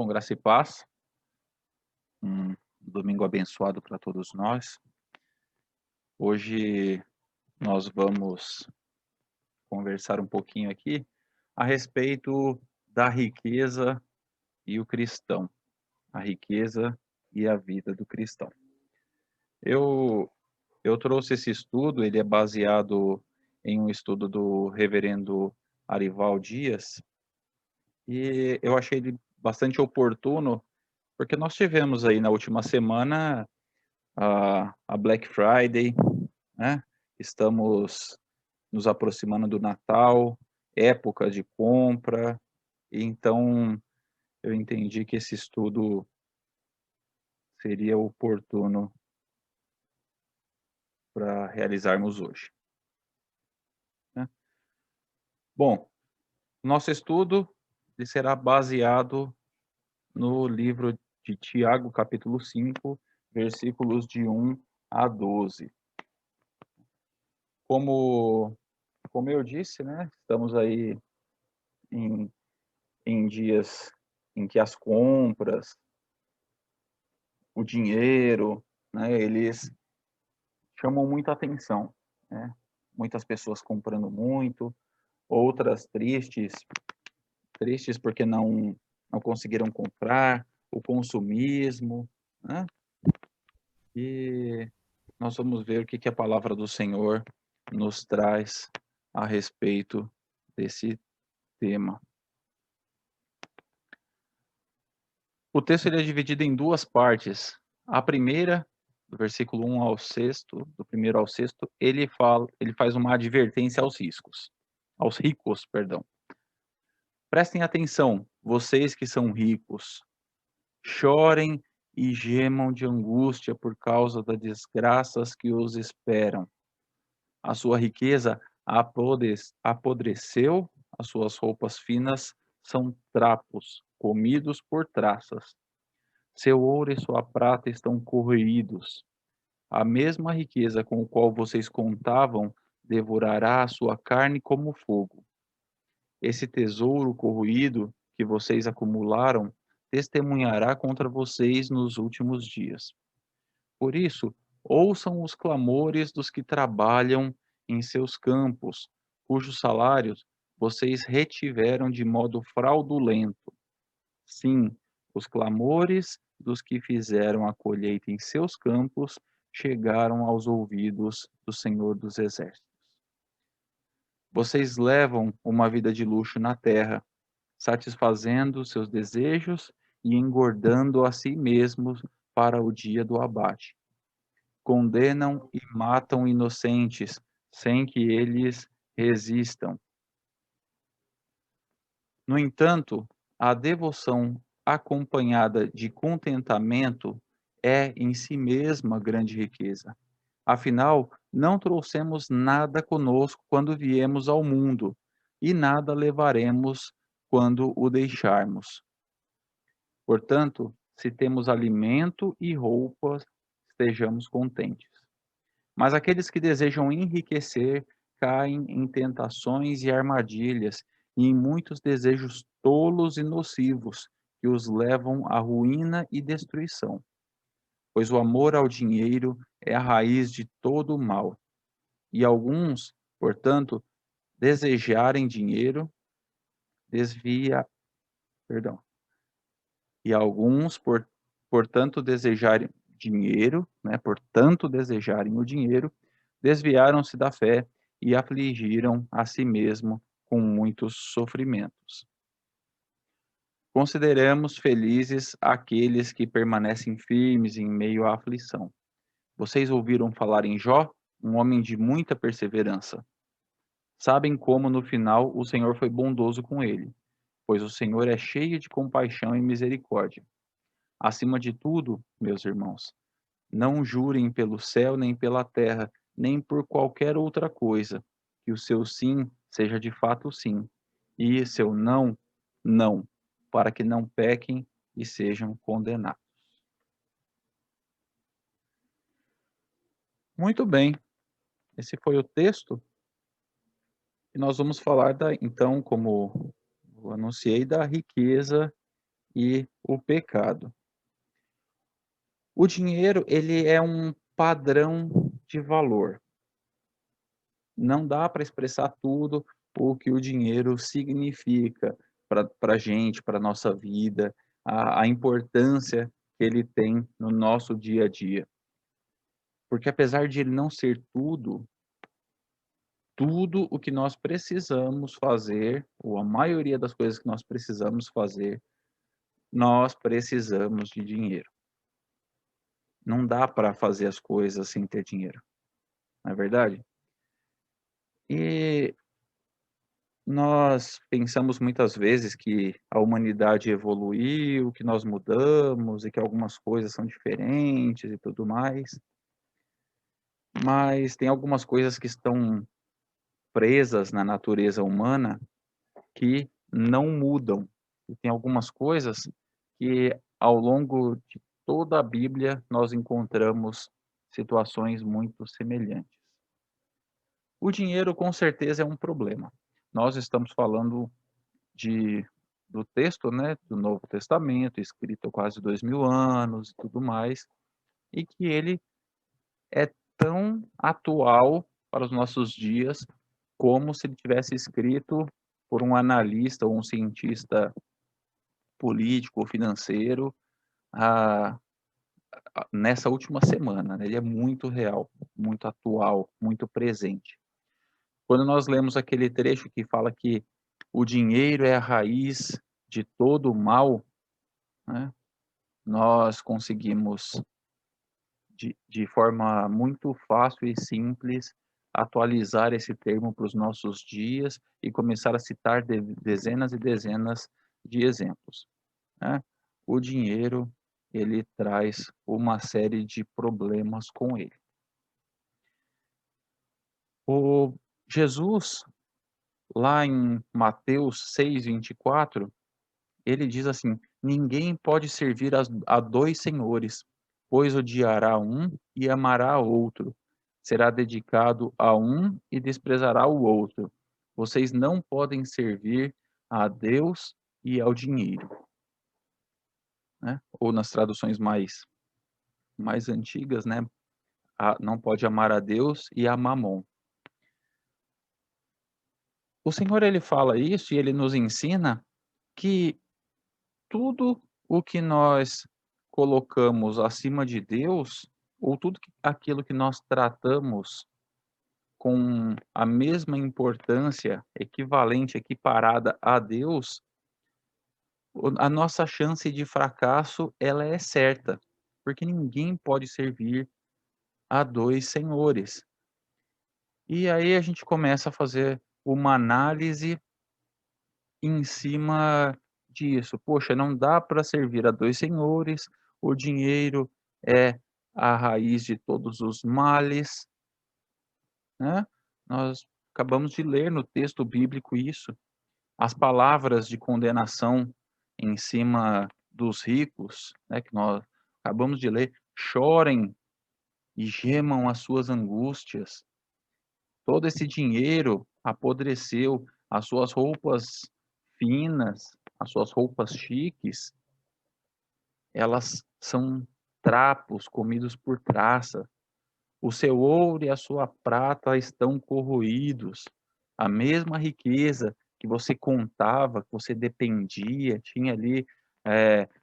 Bom, graça e paz. Um domingo abençoado para todos nós. Hoje nós vamos conversar um pouquinho aqui a respeito da riqueza e o cristão, a riqueza e a vida do cristão. Eu eu trouxe esse estudo, ele é baseado em um estudo do reverendo Arival Dias, e eu achei ele bastante oportuno, porque nós tivemos aí na última semana a Black Friday, né, estamos nos aproximando do Natal, época de compra, e então eu entendi que esse estudo seria oportuno para realizarmos hoje, né. Bom, nosso estudo ele será baseado no livro de Tiago, capítulo 5, versículos de 1 a 12. Como como eu disse, né, estamos aí em dias em que as compras, o dinheiro, né, eles chamam muita atenção, né. Muitas pessoas comprando muito, outras tristes porque não conseguiram comprar, o consumismo, né. E nós vamos ver o que que a palavra do Senhor nos traz a respeito desse tema. O texto ele é dividido em 2 partes. A primeira, do versículo 1 ao 6º, do primeiro ao sexto, ele faz uma advertência aos ricos, perdão. Prestem atenção, vocês que são ricos, chorem e gemam de angústia por causa das desgraças que os esperam. A sua riqueza apodreceu, as suas roupas finas são trapos, comidos por traças. Seu ouro e sua prata estão corroídos. A mesma riqueza com a qual vocês contavam devorará a sua carne como fogo. Esse tesouro corroído que vocês acumularam testemunhará contra vocês nos últimos dias. Por isso, ouçam os clamores dos que trabalham em seus campos, cujos salários vocês retiveram de modo fraudulento. Sim, os clamores dos que fizeram a colheita em seus campos chegaram aos ouvidos do Senhor dos Exércitos. Vocês levam uma vida de luxo na terra, satisfazendo seus desejos e engordando a si mesmos para o dia do abate. Condenam e matam inocentes, sem que eles resistam. No entanto, a devoção acompanhada de contentamento é em si mesma grande riqueza. Afinal, não trouxemos nada conosco quando viemos ao mundo, e nada levaremos quando o deixarmos. Portanto, se temos alimento e roupas, estejamos contentes. Mas aqueles que desejam enriquecer caem em tentações e armadilhas e em muitos desejos tolos e nocivos que os levam à ruína e destruição. Pois o amor ao dinheiro é a raiz de todo o mal. E alguns, portanto, desejarem dinheiro, desvia, perdão. E alguns, portanto, desejarem dinheiro, né, portanto, desejarem o dinheiro, desviaram-se da fé e afligiram a si mesmo com muitos sofrimentos. Consideremos felizes aqueles que permanecem firmes em meio à aflição. Vocês ouviram falar em Jó, um homem de muita perseverança. Sabem como no final o Senhor foi bondoso com ele, pois o Senhor é cheio de compaixão e misericórdia. Acima de tudo, meus irmãos, não jurem pelo céu, nem pela terra, nem por qualquer outra coisa, que o seu sim seja de fato sim, e seu não, não, para que não pequem e sejam condenados. Muito bem, esse foi o texto, e nós vamos falar então, como eu anunciei, da riqueza e o pecado. O dinheiro, ele é um padrão de valor. Não dá para expressar tudo o que o dinheiro significa para a gente, para nossa vida, a importância que ele tem no nosso dia a dia. Porque apesar de ele não ser tudo, tudo o que nós precisamos fazer, ou a maioria das coisas que nós precisamos fazer, nós precisamos de dinheiro. Não dá para fazer as coisas sem ter dinheiro, não é verdade? E nós pensamos muitas vezes que a humanidade evoluiu, que nós mudamos e que algumas coisas são diferentes e tudo mais, mas tem algumas coisas que estão presas na natureza humana que não mudam. E tem algumas coisas que ao longo de toda a Bíblia nós encontramos situações muito semelhantes. O dinheiro com certeza é um problema. Nós estamos falando de do texto, né, do Novo Testamento, escrito há quase 2000 anos e tudo mais, e que ele é tão atual para os nossos dias como se ele tivesse escrito por um analista ou um cientista político ou financeiro, ah, nessa última semana, né, ele é muito real, muito atual, muito presente. Quando nós lemos aquele trecho que fala que o dinheiro é a raiz de todo o mal, né, nós conseguimos de forma muito fácil e simples atualizar esse termo para os nossos dias e começar a citar dezenas e dezenas de exemplos, né. O dinheiro, ele traz uma série de problemas com ele. O Jesus, lá em Mateus 6:24, ele diz assim: "Ninguém pode servir a 2 senhores, pois odiará um e amará outro. Será dedicado a um e desprezará o outro. Vocês não podem servir a Deus e ao dinheiro", né. Ou nas traduções mais antigas, né, não pode amar a Deus e a Mamon. O Senhor, ele fala isso e ele nos ensina que tudo o que nós colocamos acima de Deus, ou aquilo que nós tratamos com a mesma importância, equivalente, equiparada a Deus, a nossa chance de fracasso, ela é certa, porque ninguém pode servir a 2 senhores. E aí a gente começa a fazer uma análise em cima disso. Poxa, não dá para servir a 2 senhores, o dinheiro é a raiz de todos os males, né. Nós acabamos de ler no texto bíblico isso, as palavras de condenação em cima dos ricos, né, que nós acabamos de ler: "Chorem e gemam as suas angústias". Todo esse dinheiro apodreceu, as suas roupas finas, as suas roupas chiques, elas são trapos comidos por traça. O seu ouro e a sua prata estão corroídos. A mesma riqueza que você contava, que você dependia, tinha ali,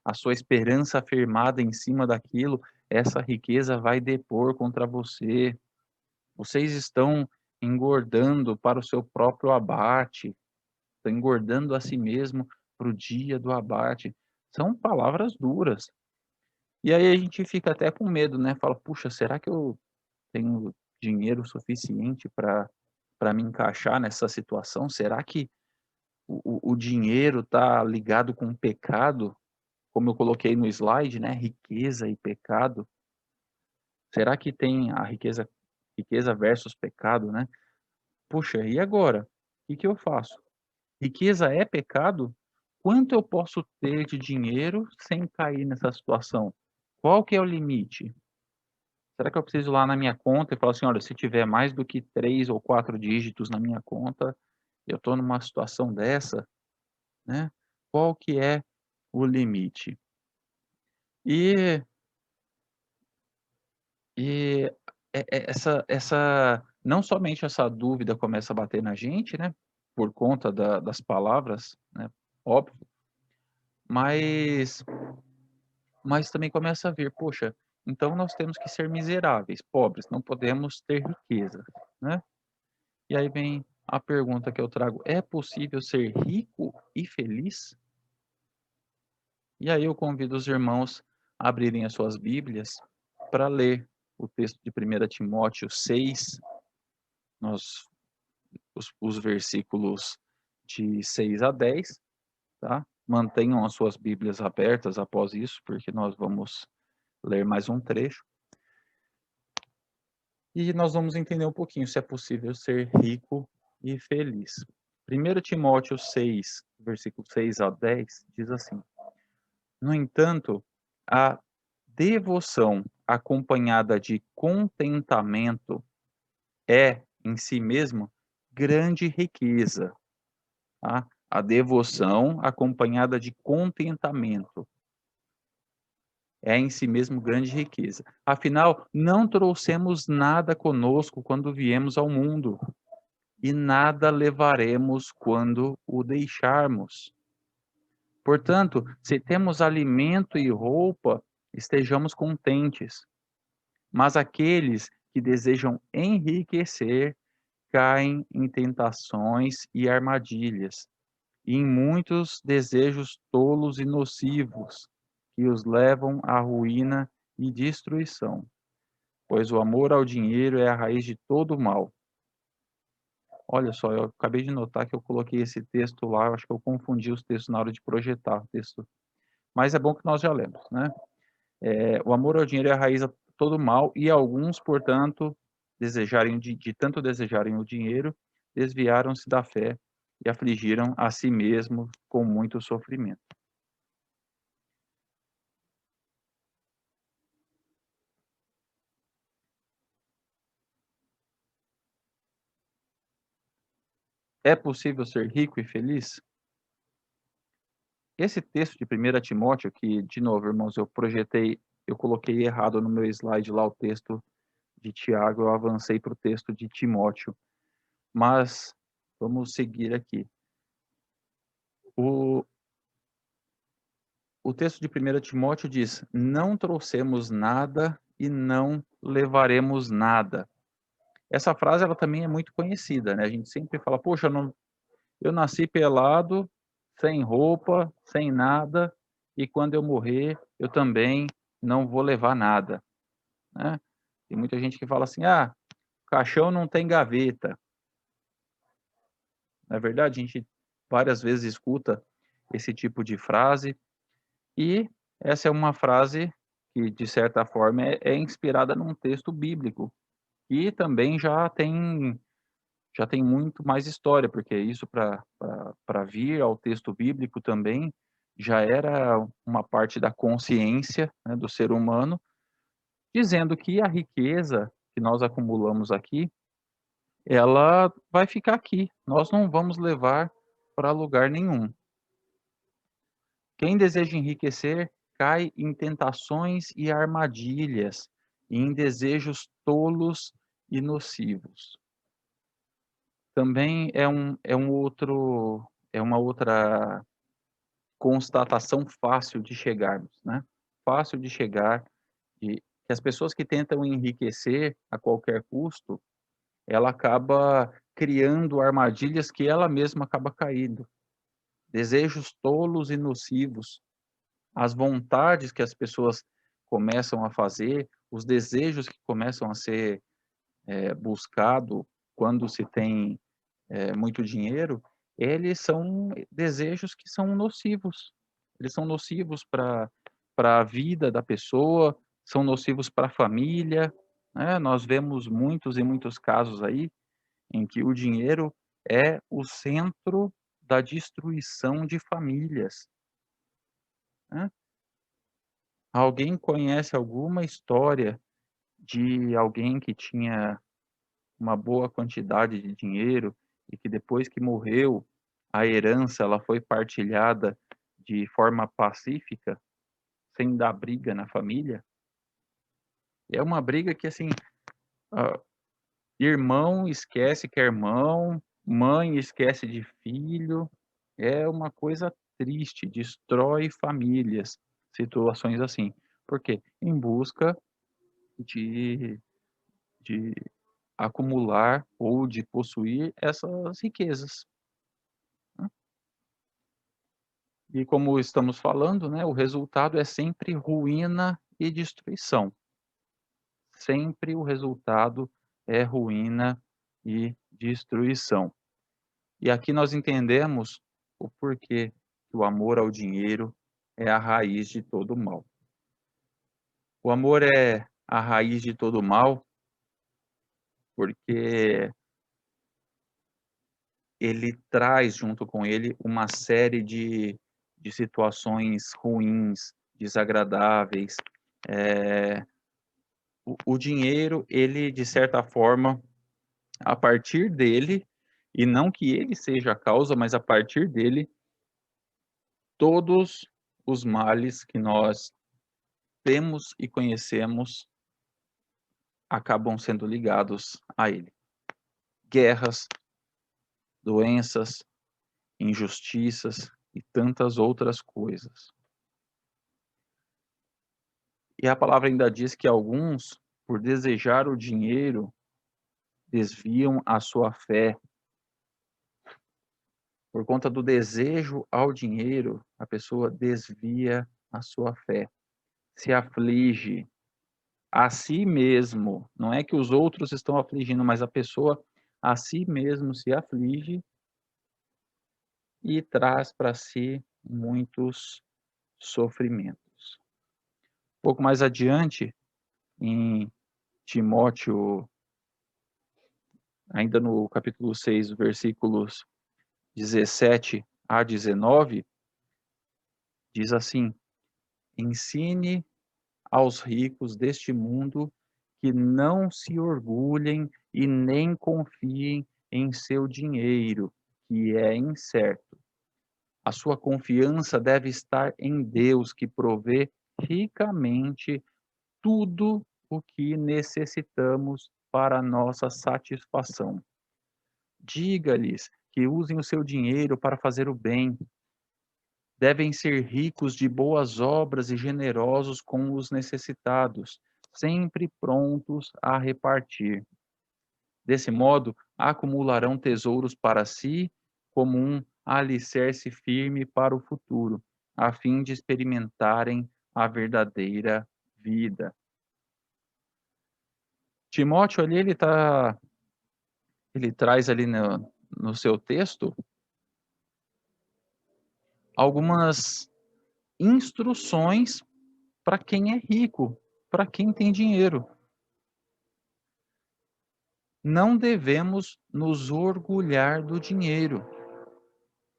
a sua esperança firmada em cima daquilo, essa riqueza vai depor contra você. Vocês estão engordando para o seu próprio abate, estão engordando a si mesmo para o dia do abate. São palavras duras. E aí a gente fica até com medo, né, fala: "Puxa, será que eu tenho dinheiro suficiente para me encaixar nessa situação? Será que o dinheiro está ligado com o pecado?", como eu coloquei no slide, né, riqueza e pecado. Será que tem a riqueza versus pecado, né? Puxa, e agora? O que que eu faço? Riqueza é pecado? Quanto eu posso ter de dinheiro sem cair nessa situação? Qual que é o limite? Será que eu preciso ir lá na minha conta e falar assim: "Olha, se tiver mais do que 3 ou 4 dígitos na minha conta, eu estou numa situação dessa", né. Qual que é o limite. E e essa não somente essa dúvida começa a bater na gente, né, por conta das palavras, né, óbvio, mas também começa a ver: "Poxa, então nós temos que ser miseráveis, pobres, não podemos ter riqueza", né. E aí vem a pergunta que eu trago: é possível ser rico e feliz? E aí eu convido os irmãos a abrirem as suas Bíblias para ler o texto de 1 Timóteo 6, nós os versículos de 6 a 10, tá. Mantenham as suas Bíblias abertas após isso, porque nós vamos ler mais um trecho, e nós vamos entender um pouquinho se é possível ser rico e feliz. 1 Timóteo 6, versículo 6 a 10 diz assim: "No entanto, a devoção acompanhada de contentamento é, em si mesmo, grande riqueza", tá. A devoção acompanhada de contentamento é em si mesmo grande riqueza. Afinal, não trouxemos nada conosco quando viemos ao mundo, e nada levaremos quando o deixarmos. Portanto, se temos alimento e roupa, estejamos contentes. Mas aqueles que desejam enriquecer caem em tentações e armadilhas, e em muitos desejos tolos e nocivos, que os levam à ruína e destruição. Pois o amor ao dinheiro é a raiz de todo o mal. Olha só, eu acabei de notar que eu coloquei esse texto lá, eu acho que eu confundi os textos na hora de projetar o texto, mas é bom que nós já lemos, né. O amor ao dinheiro é a raiz a todo mal, e alguns, portanto, desejarem de tanto desejarem o dinheiro, desviaram-se da fé e afligiram a si mesmos com muito sofrimento. É possível ser rico e feliz? Esse texto de 1 Timóteo que, de novo, irmãos, eu coloquei errado no meu slide lá o texto de Tiago, eu avancei para o texto de Timóteo, mas vamos seguir aqui. O o texto de 1 Timóteo diz: "Não trouxemos nada e não levaremos nada". Essa frase ela também é muito conhecida, né, a gente sempre fala: "Poxa, eu nasci pelado, sem roupa, sem nada, e quando eu morrer, eu também não vou levar nada", né. Tem muita gente que fala assim: "Ah, caixão não tem gaveta". Na verdade, a gente várias vezes escuta esse tipo de frase, e essa é uma frase que, de certa forma, é inspirada num texto bíblico, e também já tem muito mais história, porque isso para vir ao texto bíblico também, já era uma parte da consciência, né, do ser humano, dizendo que a riqueza que nós acumulamos aqui, ela vai ficar aqui, nós não vamos levar para lugar nenhum. Quem deseja enriquecer cai em tentações e armadilhas, e em desejos tolos e nocivos. Também é uma outra constatação fácil de chegarmos, né. Fácil de chegar, e que as pessoas que tentam enriquecer a qualquer custo, ela acaba criando armadilhas que ela mesma acaba caindo. Desejos tolos e nocivos, as vontades que as pessoas começam a fazer, os desejos que começam a ser, buscado quando se tem, muito dinheiro, eles são desejos que são nocivos. Eles são nocivos para a vida da pessoa, são nocivos para a família, né. Nós vemos muitos e muitos casos aí, em que o dinheiro é o centro da destruição de famílias, né. Alguém conhece alguma história de alguém que tinha uma boa quantidade de dinheiro e que depois que morreu, a herança ela foi partilhada de forma pacífica, sem dar briga na família. É uma briga que, assim, hã, irmão esquece que é irmão, mãe esquece de filho, é uma coisa triste, destrói famílias, situações assim. Por quê? Em busca de acumular ou de possuir essas riquezas, né. E como estamos falando, né, o resultado é sempre ruína e destruição. Sempre o resultado é ruína e destruição. E aqui nós entendemos o porquê que o amor ao dinheiro é a raiz de todo mal. O amor é a raiz de todo mal, porque ele traz junto com ele uma série de situações ruins, desagradáveis. Eh, o dinheiro, ele, de certa forma, a partir dele, e não que ele seja a causa, mas a partir dele, todos os males que nós temos e conhecemos acabam sendo ligados a ele. Guerras, doenças, injustiças e tantas outras coisas. E a palavra ainda diz que alguns, por desejar o dinheiro, desviam a sua fé. Por conta do desejo ao dinheiro, a pessoa desvia a sua fé, se aflige a si mesmo. Não é que os outros estão afligindo, mas a pessoa a si mesmo se aflige e traz para si muitos sofrimentos. Um pouco mais adiante, em Timóteo, ainda no capítulo 6, versículos 17 a 19, diz assim: ensine aos ricos deste mundo que não se orgulhem e nem confiem em seu dinheiro, que é incerto. A sua confiança deve estar em Deus, que provê ricamente tudo o que necessitamos para a nossa satisfação. Diga-lhes que usem o seu dinheiro para fazer o bem. Devem ser ricos de boas obras e generosos com os necessitados, sempre prontos a repartir. Desse modo, acumularão tesouros para si, como um alicerce firme para o futuro, a fim de experimentarem a verdadeira vida. Timóteo ali, ele traz ali no seu texto algumas instruções para quem é rico, para quem tem dinheiro. Não devemos nos orgulhar do dinheiro.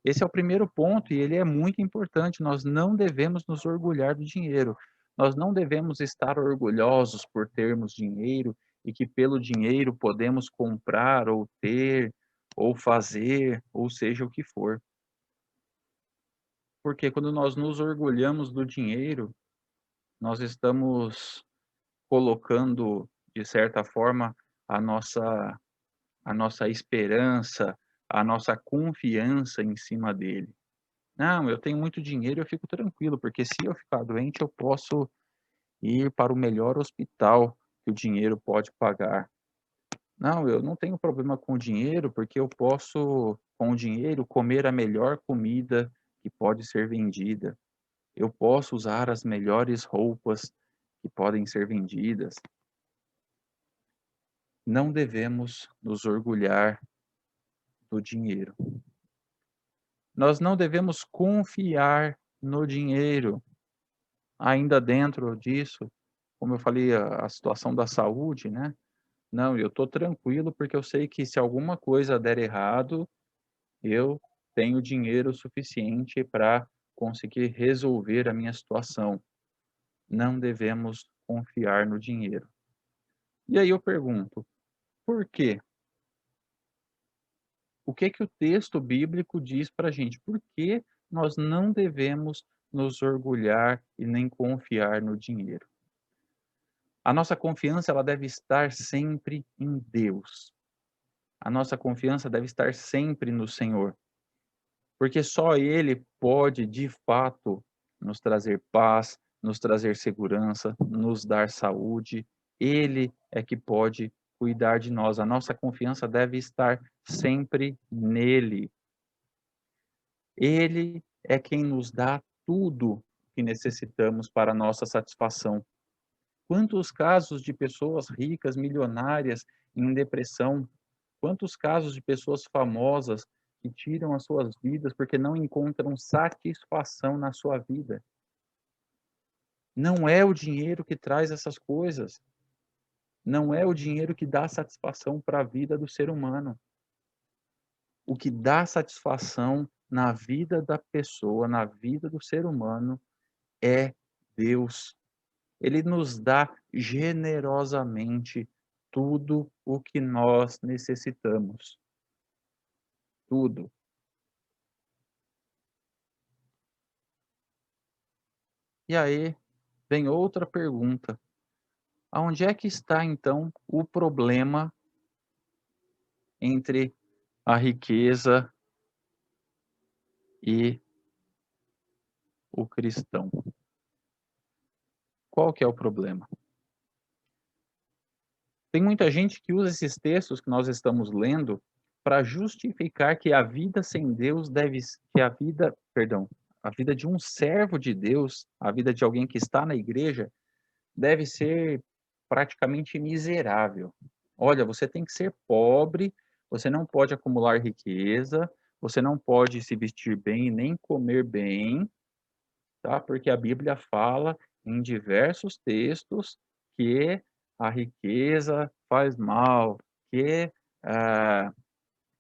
Esse é o primeiro ponto e ele é muito importante. Nós não devemos nos orgulhar do dinheiro. Nós não devemos estar orgulhosos por termos dinheiro e que pelo dinheiro podemos comprar ou ter ou fazer, ou seja o que for. Porque quando nós nos orgulhamos do dinheiro, nós estamos colocando, de certa forma, a nossa a nossa esperança, a nossa confiança em cima dele. Não, eu tenho muito dinheiro, eu fico tranquilo, porque se eu ficar doente, eu posso ir para o melhor hospital que o dinheiro pode pagar. Não, eu não tenho problema com o dinheiro, porque eu posso, com o dinheiro, comer a melhor comida que pode ser vendida. Eu posso usar as melhores roupas que podem ser vendidas. Não devemos nos orgulhar do dinheiro. Nós não devemos confiar no dinheiro. Ainda dentro disso, como eu falei, a situação da saúde, né. Não, eu estou tranquilo, porque eu sei que se alguma coisa der errado, eu tenho dinheiro suficiente para conseguir resolver a minha situação. Não devemos confiar no dinheiro. E aí eu pergunto, por quê? O que que o texto bíblico diz para a gente? Por que nós não devemos nos orgulhar e nem confiar no dinheiro. A nossa confiança ela deve estar sempre em Deus. A nossa confiança deve estar sempre no Senhor, porque só Ele pode, de fato, nos trazer paz, nos trazer segurança, nos dar saúde. Ele é que pode cuidar de nós. A nossa confiança deve estar sempre nele. Ele é quem nos dá tudo que necessitamos para a nossa satisfação. Quantos casos de pessoas ricas, milionárias, em depressão? Quantos casos de pessoas famosas que tiram as suas vidas porque não encontram satisfação na sua vida? Não é o dinheiro que traz essas coisas. Não é o dinheiro que dá satisfação para a vida do ser humano. O que dá satisfação na vida da pessoa, na vida do ser humano, é Deus. Ele nos dá generosamente tudo o que nós necessitamos. Tudo. E aí vem outra pergunta: aonde é que está então o problema entre a riqueza e o cristão? Qual que é o problema? Tem muita gente que usa esses textos que nós estamos lendo para justificar que a vida sem Deus que a vida, perdão, a vida de um servo de Deus, a vida de alguém que está na igreja, deve ser praticamente miserável. Olha, você tem que ser pobre, você não pode acumular riqueza, você não pode se vestir bem e nem comer bem, tá? Porque a Bíblia fala em diversos textos que a riqueza faz mal, que ah,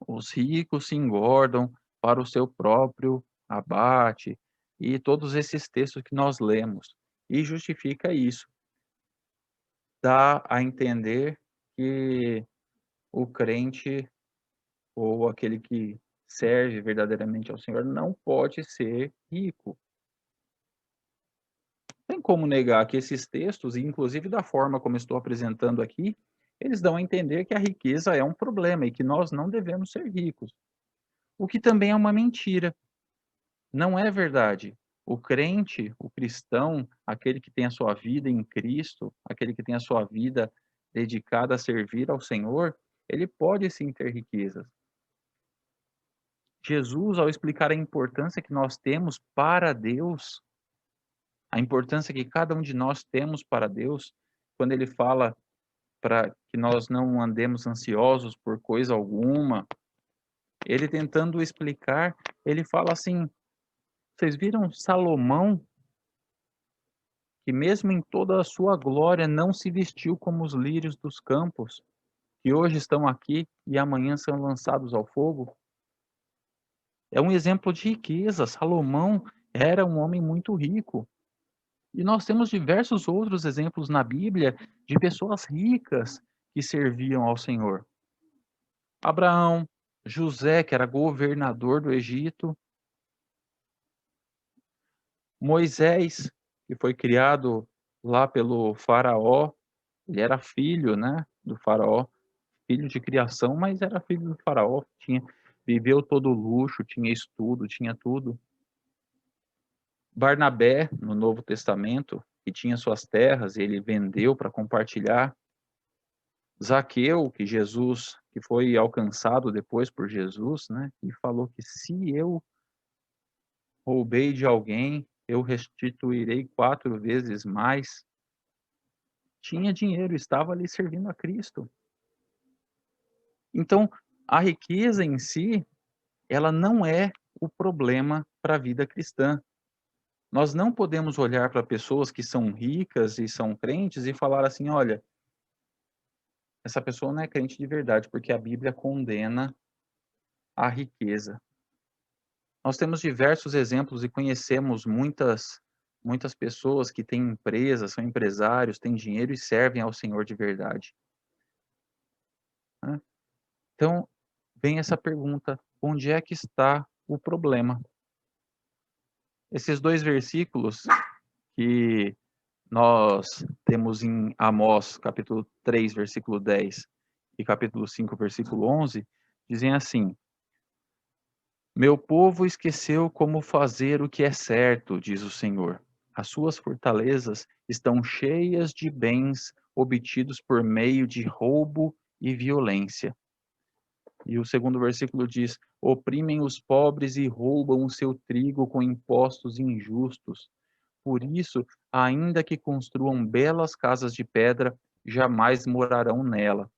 os ricos se engordam para o seu próprio abate, e todos esses textos que nós lemos. E justifica isso. Dá a entender que o crente ou aquele que serve verdadeiramente ao Senhor não pode ser rico. Tem como negar que esses textos, e inclusive da forma como estou apresentando aqui, eles dão a entender que a riqueza é um problema e que nós não devemos ser ricos, o que também é uma mentira. Não é verdade. O crente, o cristão, aquele que tem a sua vida em Cristo, aquele que tem a sua vida dedicada a servir ao Senhor, ele pode sim ter riquezas. Jesus, ao explicar a importância que nós temos para Deus, a importância que cada um de nós temos para Deus, quando ele fala para que nós não andemos ansiosos por coisa alguma, ele tentando explicar, ele fala assim: "Vocês viram Salomão, que mesmo em toda a sua glória não se vestiu como os lírios dos campos, que hoje estão aqui e amanhã são lançados ao fogo?" É um exemplo de riqueza. Salomão era um homem muito rico. E nós temos diversos outros exemplos na Bíblia de pessoas ricas que serviam ao Senhor. Abraão, José, que era governador do Egito, Moisés, que foi criado lá pelo faraó, ele era filho, né, do faraó, filho de criação, mas era filho do faraó, viveu todo luxo, tinha estudo, tinha tudo. Barnabé, no Novo Testamento, que tinha suas terras e ele vendeu para compartilhar. Zaqueu, que foi alcançado depois por Jesus, né, e falou que se eu roubei de alguém, eu restituirei 4 vezes mais. Tinha dinheiro, estava ali servindo a Cristo. Então, a riqueza em si, ela não é o problema para a vida cristã. Nós não podemos olhar para pessoas que são ricas e são crentes e falar assim: "Olha, essa pessoa não é crente de verdade", porque a Bíblia condena a riqueza. Nós temos diversos exemplos e conhecemos muitas pessoas que têm empresas, são empresários, têm dinheiro e servem ao Senhor de verdade, né. Então, vem essa pergunta: onde é que está o problema? Esses 2 versículos que nós temos em Amós, capítulo 3, versículo 10 e capítulo 5, versículo 11, dizem assim: Meu povo esqueceu como fazer o que é certo, diz o Senhor. As suas fortalezas estão cheias de bens obtidos por meio de roubo e violência. E o segundo versículo diz: Oprimem os pobres e roubam o seu trigo com impostos injustos. Por isso, ainda que construam belas casas de pedra, jamais morarão nela.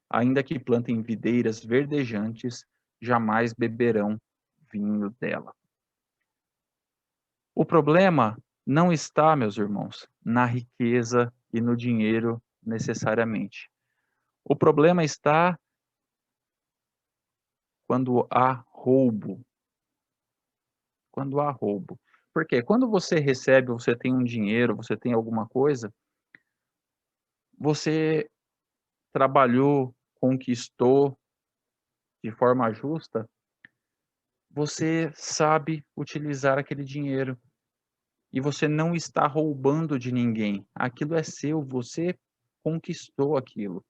Ainda que plantem videiras verdejantes, jamais beberão vinho dela. O problema não está, meus irmãos, na riqueza e no dinheiro necessariamente. O problema está quando há roubo. Quando há roubo. Porque quando você recebe, você tem um dinheiro, você tem alguma coisa, você trabalhou, conquistou de forma justa, você sabe utilizar aquele dinheiro e você não está roubando de ninguém. Aquilo é seu, você conquistou aquilo.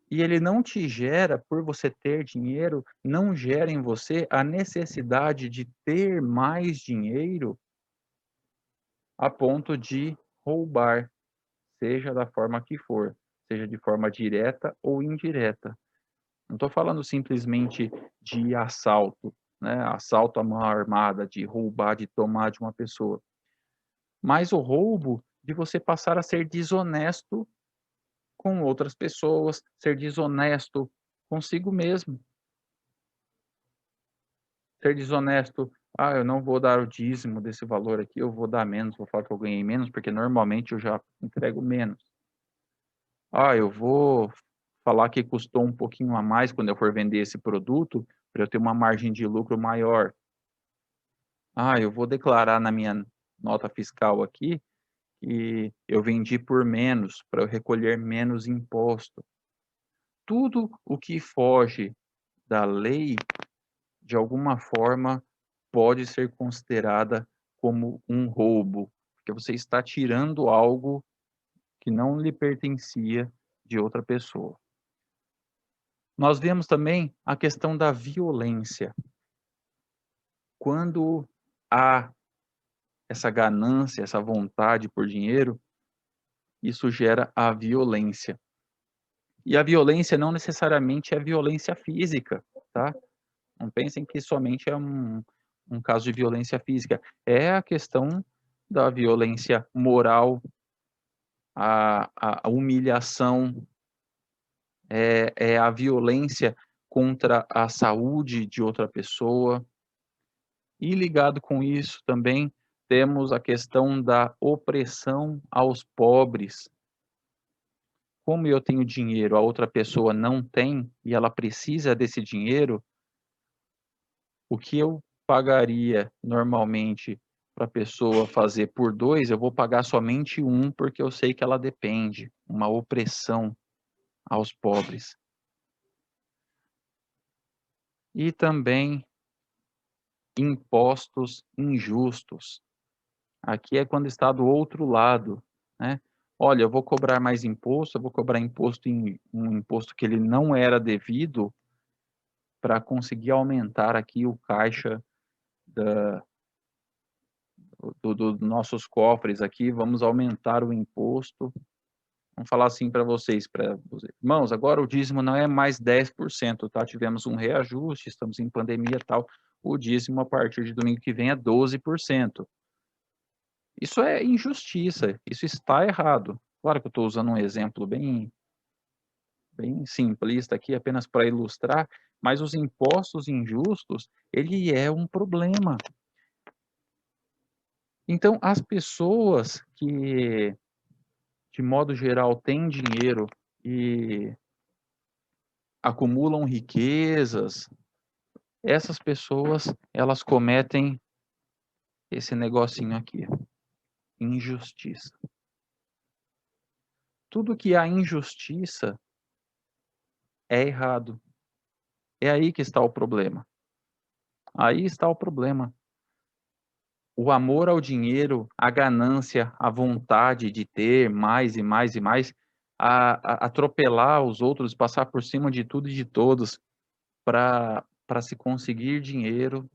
E ele não te gera, por você ter dinheiro, não gera em você a necessidade de ter mais dinheiro a ponto de roubar, seja da forma que for, seja de forma direta ou indireta. Não estou falando simplesmente de assalto, né? Assalto à mão armada, de roubar, de tomar de uma pessoa. Mas o roubo de você passar a ser desonesto com outras pessoas, ser desonesto consigo mesmo. Ser desonesto, eu não vou dar o dízimo desse valor aqui, eu vou dar menos, vou falar que eu ganhei menos, porque normalmente eu já entrego menos. Eu vou falar que custou um pouquinho a mais quando eu for vender esse produto, para eu ter uma margem de lucro maior. Eu vou declarar na minha nota fiscal aqui que eu vendi por menos, para eu recolher menos imposto. Tudo o que foge da lei, de alguma forma, pode ser considerada como um roubo, porque você está tirando algo que não lhe pertencia de outra pessoa. Nós vemos também a questão da violência. Quando há essa ganância, essa vontade por dinheiro, isso gera a violência. E a violência não necessariamente é violência física, tá? Não pensem que somente é um caso de violência física. É a questão da violência moral, a humilhação, é a violência contra a saúde de outra pessoa. E ligado com isso também temos a questão da opressão aos pobres. Como eu tenho dinheiro, a outra pessoa não tem e ela precisa desse dinheiro, o que eu pagaria normalmente para a pessoa fazer por 2, eu vou pagar somente 1, porque eu sei que ela depende, uma opressão aos pobres. E também impostos injustos. Aqui é quando está do outro lado, né. Olha, eu vou cobrar mais imposto, eu vou cobrar imposto em um imposto que ele não era devido, para conseguir aumentar aqui o caixa da do nossos cofres aqui, vamos aumentar o imposto. Vamos falar assim para vocês, para os irmãos, agora o dízimo não é mais 10%, tá, tivemos um reajuste, estamos em pandemia, tal, o dízimo a partir de domingo que vem é 12%. Isso é injustiça, isso está errado. Claro que eu estou usando um exemplo bem simplista aqui, apenas para ilustrar, mas os impostos injustos, ele é um problema. Então, as pessoas que, de modo geral, têm dinheiro e acumulam riquezas, essas pessoas, elas cometem esse negocinho aqui, injustiça. Tudo que há injustiça é errado. É aí que está o problema. Aí está o problema. o amor ao dinheiro, a ganância, a vontade de ter mais e mais e mais, atropelar os outros, passar por cima de tudo e de todos para se conseguir dinheiro,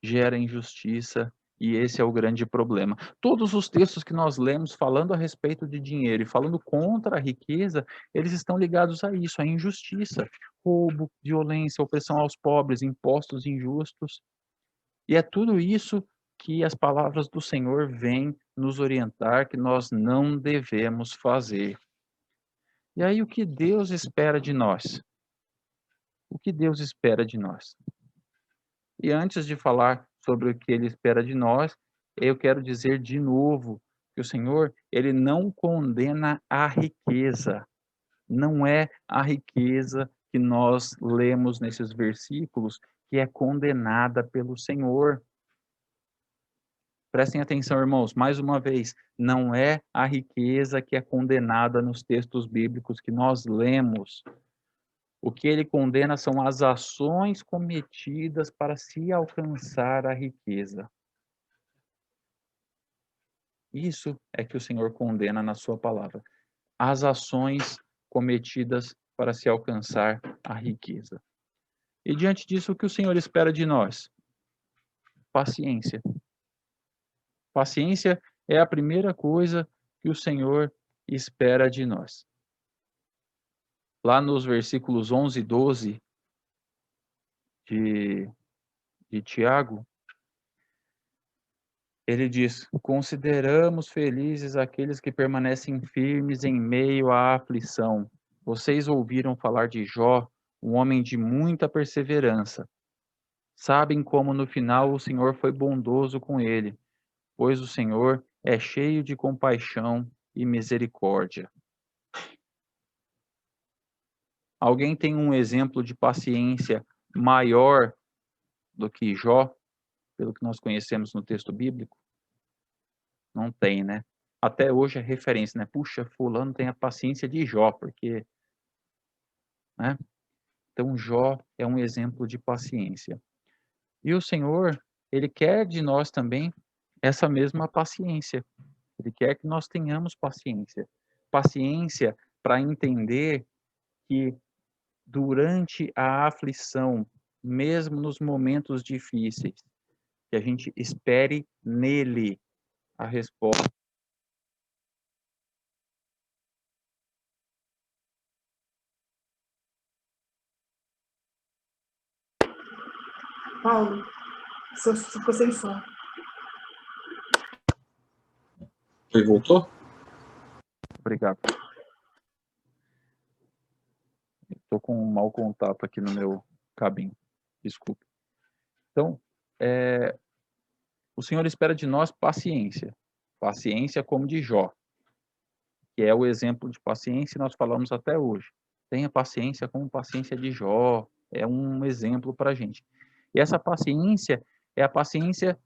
gera injustiça, e esse é o grande problema. Todos os textos que nós lemos falando a respeito de dinheiro e falando contra a riqueza, eles estão ligados a isso, à injustiça, roubo, violência, opressão aos pobres, impostos injustos. E é tudo isso que as palavras do Senhor vêm nos orientar que nós não devemos fazer. E aí o que Deus espera de nós? O que Deus espera de nós? E antes de falar sobre o que ele espera de nós, eu quero dizer de novo que o Senhor, ele não condena a riqueza. Não é a riqueza que nós lemos nesses versículos que é condenada pelo Senhor. Prestem atenção, irmãos, mais uma vez, não é a riqueza que é condenada nos textos bíblicos que nós lemos. O que ele condena são as ações cometidas para se alcançar a riqueza. Isso é que o Senhor condena na sua palavra. As ações cometidas para se alcançar a riqueza. E diante disso, o que o Senhor espera de nós? Paciência. Paciência é a primeira coisa que o Senhor espera de nós. Lá nos versículos 11 e 12 de Tiago, ele diz: consideramos felizes aqueles que permanecem firmes em meio à aflição. Vocês ouviram falar de Jó, um homem de muita perseverança. Sabem como no final o Senhor foi bondoso com ele, pois o Senhor é cheio de compaixão e misericórdia. Alguém tem um exemplo de paciência maior do que Jó, pelo que nós conhecemos no texto bíblico? Não tem, né? Até hoje é referência, né? Puxa, fulano tem a paciência de Jó, porque, né? Então Jó é um exemplo de paciência. E o Senhor, ele quer de nós também essa mesma paciência. Ele quer que nós tenhamos paciência. Paciência para entender que durante a aflição, mesmo nos momentos difíceis, que a gente espere nele a resposta. Paulo, ficou sem som. Ele voltou? Obrigado. Estou com um mau contato aqui no meu cabinho. Desculpe. Então, o Senhor espera de nós paciência. Paciência como de Jó, que é o exemplo de paciência que nós falamos até hoje. Tenha paciência como paciência de Jó. É um exemplo para a gente. E essa paciência é a paciência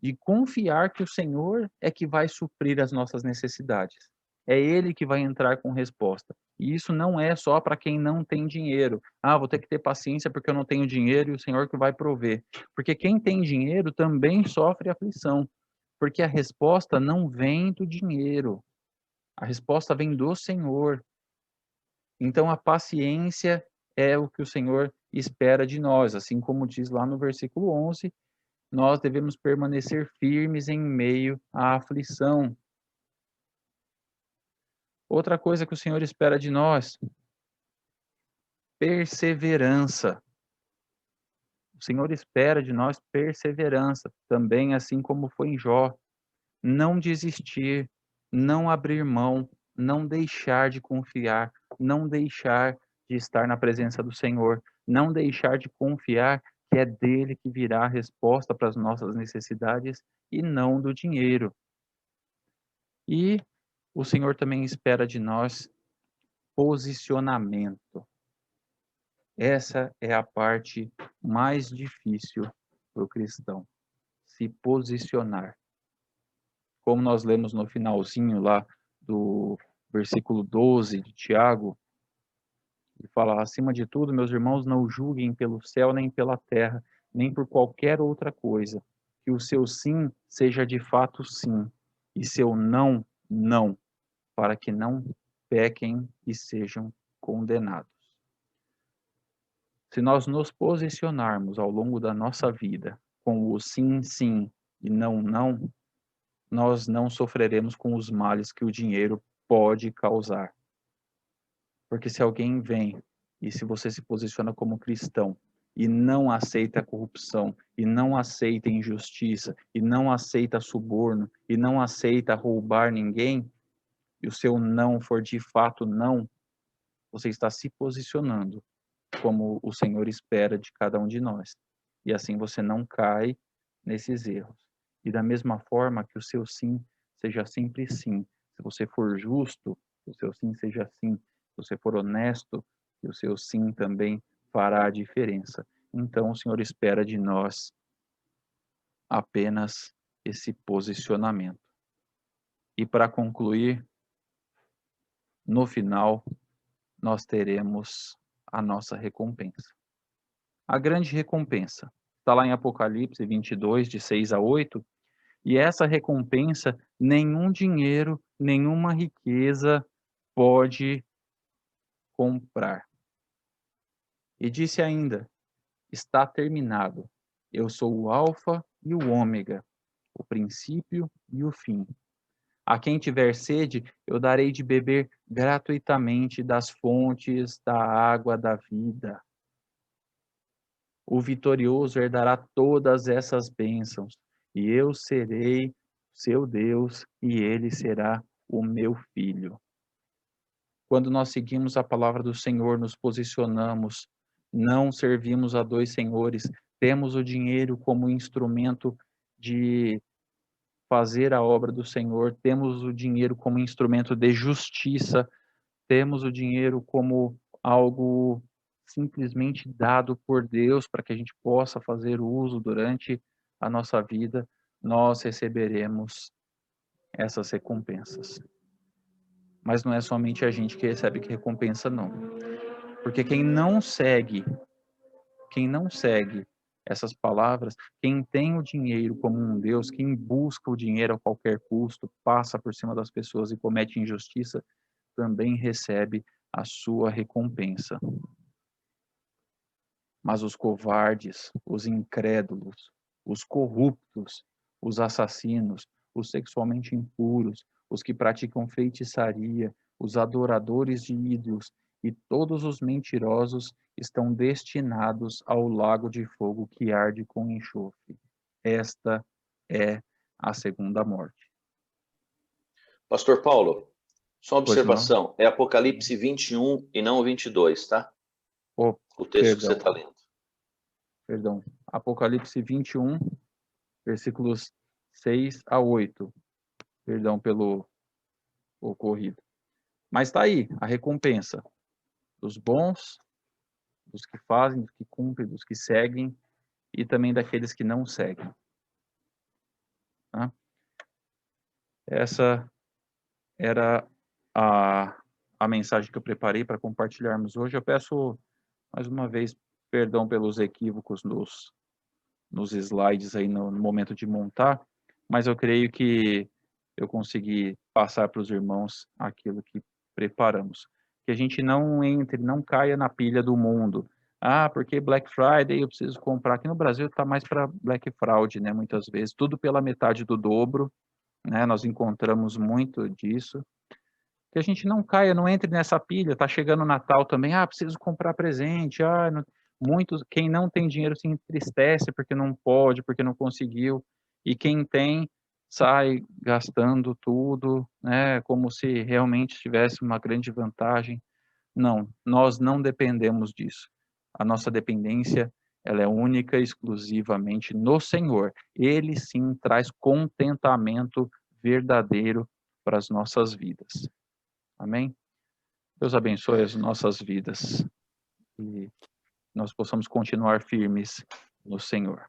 de confiar que o Senhor é que vai suprir as nossas necessidades. É Ele que vai entrar com resposta. E isso não é só para quem não tem dinheiro. Ah, vou ter que ter paciência porque eu não tenho dinheiro e o Senhor que vai prover. Porque quem tem dinheiro também sofre aflição. Porque a resposta não vem do dinheiro. A resposta vem do Senhor. Então a paciência é o que o Senhor espera de nós, assim como diz lá no versículo 11, nós devemos permanecer firmes em meio à aflição. Outra coisa que o Senhor espera de nós, perseverança. O Senhor espera de nós perseverança, também assim como foi em Jó. Não desistir, não abrir mão, não deixar de confiar, não deixar de estar na presença do Senhor, não deixar de confiar que é dele que virá a resposta para as nossas necessidades e não do dinheiro. E o Senhor também espera de nós posicionamento. Essa é a parte mais difícil para o cristão, se posicionar. Como nós lemos no finalzinho lá do versículo 12 de Tiago, ele fala: acima de tudo, meus irmãos, não julguem pelo céu, nem pela terra, nem por qualquer outra coisa. que o seu sim seja de fato sim, e seu não, não, para que não pequem e sejam condenados. Se nós nos posicionarmos ao longo da nossa vida com o sim, sim e não, não, nós não sofreremos com os males que o dinheiro pode causar. Porque se alguém vem e se você se posiciona como cristão e não aceita a corrupção, e não aceita injustiça, e não aceita suborno, e não aceita roubar ninguém, e o seu não for de fato não, você está se posicionando como o Senhor espera de cada um de nós. E assim você não cai nesses erros. E da mesma forma que o seu sim seja sempre sim. Se você for justo, o seu sim seja sim. Se você for honesto, o seu sim também fará a diferença. Então o Senhor espera de nós apenas esse posicionamento. E para concluir, no final, nós teremos a nossa recompensa. A grande recompensa está lá em Apocalipse 22, de 6 a 8, e essa recompensa nenhum dinheiro, nenhuma riqueza pode comprar. E disse ainda: está terminado. Eu sou o Alfa e o Ômega, o princípio e o fim. A quem tiver sede, eu darei de beber gratuitamente das fontes da água da vida. O vitorioso herdará todas essas bênçãos, e eu serei seu Deus, e ele será o meu filho. Quando nós seguimos a palavra do Senhor, nos posicionamos, não servimos a dois senhores, temos o dinheiro como instrumento de fazer a obra do Senhor, temos o dinheiro como instrumento de justiça, temos o dinheiro como algo simplesmente dado por Deus para que a gente possa fazer uso durante a nossa vida, nós receberemos essas recompensas. Mas não é somente a gente que recebe recompensa, não. Porque quem não segue essas palavras, quem tem o dinheiro como um Deus, quem busca o dinheiro a qualquer custo, passa por cima das pessoas e comete injustiça, também recebe a sua recompensa. Mas os covardes, os incrédulos, os corruptos, os assassinos, os sexualmente impuros, os que praticam feitiçaria, os adoradores de ídolos e todos os mentirosos estão destinados ao lago de fogo que arde com enxofre. Esta é a segunda morte. Pastor Paulo, só uma Pois não? observação. É Apocalipse 21 e não 22, tá? Oh, O texto que você perdão. está lendo. Perdão. Apocalipse 21, versículos 6 a 8. Perdão pelo ocorrido. Mas está aí a recompensa dos bons, dos que fazem, dos que cumprem, dos que seguem e também daqueles que não seguem. Tá? Essa era a mensagem que eu preparei para compartilharmos hoje. Eu peço mais uma vez perdão pelos equívocos nos slides aí no momento de montar, mas eu creio que eu consegui passar para os irmãos aquilo que preparamos. Que a gente não entre, não caia na pilha do mundo. Ah, porque Black Friday eu preciso comprar. Aqui no Brasil está mais para Black Fraud, né? Muitas vezes, tudo pela metade do dobro, né? Nós encontramos muito disso. Que a gente não caia, não entre nessa pilha. Tá chegando o Natal também. Ah, preciso comprar presente. Ah, não... Muitos, quem não tem dinheiro se entristece porque não pode, porque não conseguiu. E quem tem sai gastando tudo, né, como se realmente tivesse uma grande vantagem. Não, nós não dependemos disso. A nossa dependência, ela é única e exclusivamente no Senhor. Ele sim traz contentamento verdadeiro para as nossas vidas. Amém? Deus abençoe as nossas vidas e nós possamos continuar firmes no Senhor.